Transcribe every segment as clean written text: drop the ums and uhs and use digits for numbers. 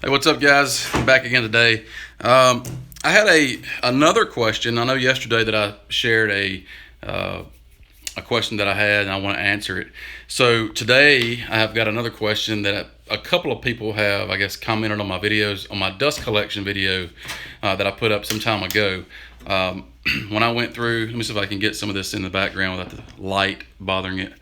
Hey, what's up, guys? I'm back again today. I had another question. I know yesterday that I shared a question that I had, and I want to answer it. So today I have got another question that a couple of people have, I guess, commented on my videos, on my dust collection video that I put up some time ago. When I went through, let me see if I can get some of this in the background without the light bothering it.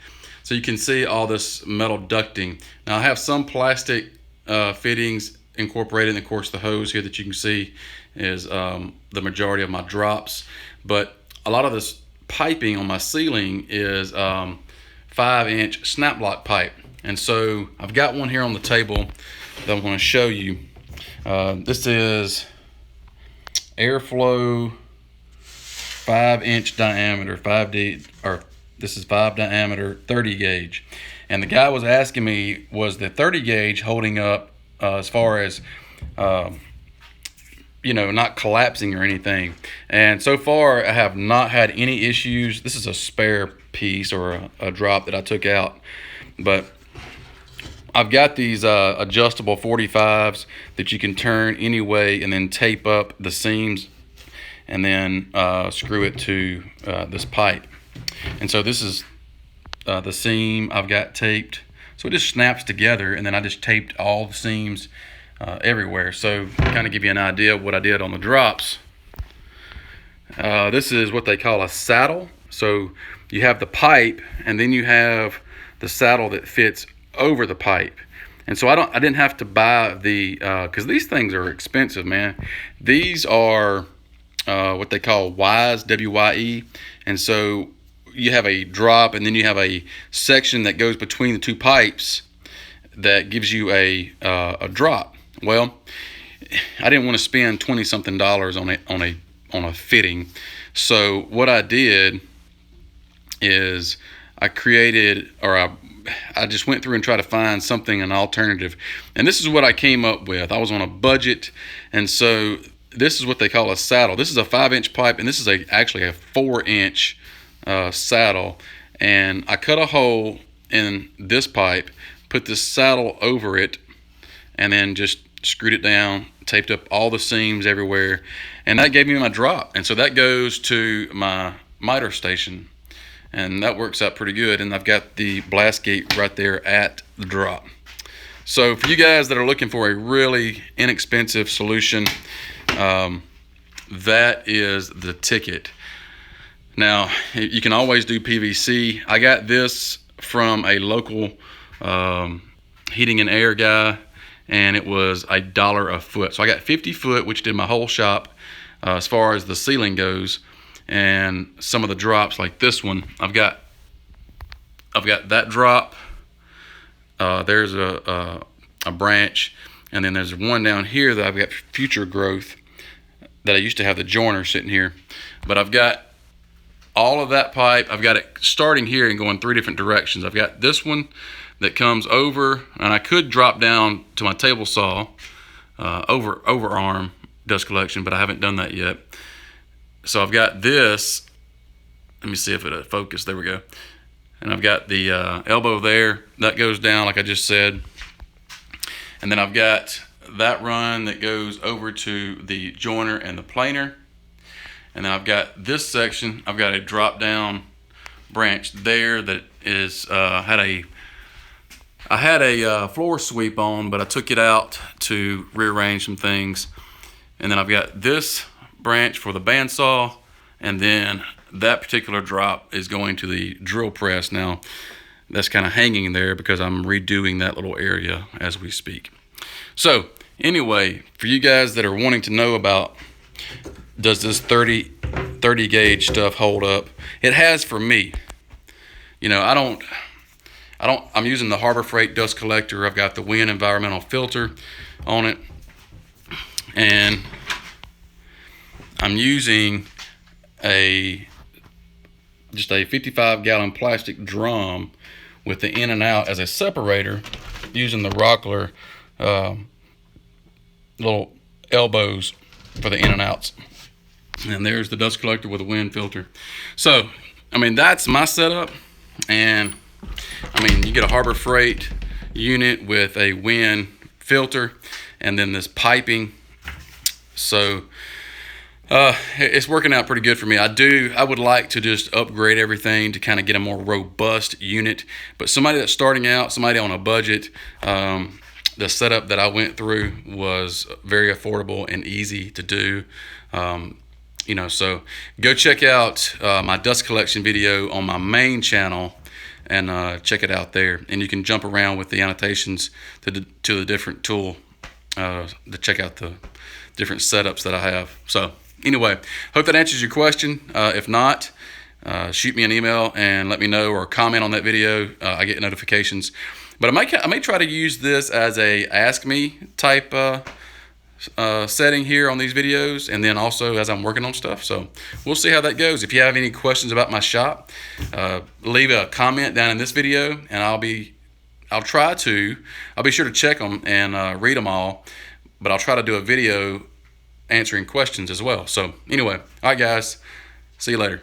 So you can see all this metal ducting. Now I have some plastic fittings incorporated, and of course the hose here that you can see is the majority of my drops, but a lot of this piping on my ceiling is 5-inch snap block pipe. And so I've got one here on the table that I'm going to show you. This is airflow 5-inch diameter, 5D, or this is 5 diameter 30 gauge. And the guy was asking me, was the 30 gauge holding up as far as not collapsing or anything. And so far I have not had any issues. This is a spare piece or a drop that I took out, but I've got these adjustable 45s that you can turn any way and then tape up the seams and then screw it to this pipe. And so this is the seam I've got taped, so it just snaps together, and then I just taped all the seams everywhere. So kind of give you an idea of what I did on the drops. This is what they call a saddle. So you have the pipe, and then you have the saddle that fits over the pipe. And so I didn't have to buy the because these things are expensive, man. These are what they call Ys, W-Y-E, and so you have a drop, and then you have a section that goes between the two pipes that gives you a drop. Well, I didn't want to spend $20-something on a fitting, so what I did is I created, or I just went through and tried to find something, an alternative, and this is what I came up with. I was on a budget, and so this is what they call a saddle. This is a 5-inch pipe, and this is actually a 4-inch saddle, and I cut a hole in this pipe, put this saddle over it, and then just screwed it down, taped up all the seams everywhere, and that gave me my drop. And so that goes to my miter station, and that works out pretty good. And I've got the blast gate right there at the drop. So for you guys that are looking for a really inexpensive solution, that is the ticket. Now, you can always do PVC. I got this from a local heating and air guy, and it was $1 a foot. So I got 50 foot, which did my whole shop as far as the ceiling goes. And some of the drops, like this one, I've got that drop. There's a branch, and then there's one down here that I've got future growth that I used to have the joiner sitting here, but I've got all of that pipe. I've got it starting here and going 3 different directions. I've got this one that comes over, and I could drop down to my table saw overarm dust collection, but I haven't done that yet. So I've got this. Let me see if it'll focus. There we go. And I've got the elbow there that goes down, like I just said. And then I've got that run that goes over to the joiner and the planer. And then I've got this section. I've got a drop down branch there that is I had a floor sweep on, but I took it out to rearrange some things. And then I've got this branch for the bandsaw, and then that particular drop is going to the drill press. Now that's kind of hanging there because I'm redoing that little area as we speak. So anyway, for you guys that are wanting to know about, does this 30 gauge stuff hold up? It has for me. I'm using the Harbor Freight dust collector. I've got the Wind environmental filter on it, and I'm using just a 55-gallon plastic drum with the in and out as a separator, using the Rockler little elbows for the in and outs. And there's the dust collector with a wind filter. So, that's my setup. And you get a Harbor Freight unit with a wind filter, and then this piping. So it's working out pretty good for me. I would like to just upgrade everything to kind of get a more robust unit. But somebody that's starting out, somebody on a budget, the setup that I went through was very affordable and easy to do. So go check out my dust collection video on my main channel and check it out there. And you can jump around with the annotations to the different tool to check out the different setups that I have. So anyway, hope that answers your question. If not, shoot me an email and let me know, or comment on that video. I get notifications. But I may try to use this as a ask me type setting here on these videos, and then also as I'm working on stuff. So we'll see how that goes. If you have any questions about my shop, leave a comment down in this video, and I'll be sure to check them and read them all. But I'll try to do a video answering questions as well. So anyway, all right guys, see you later.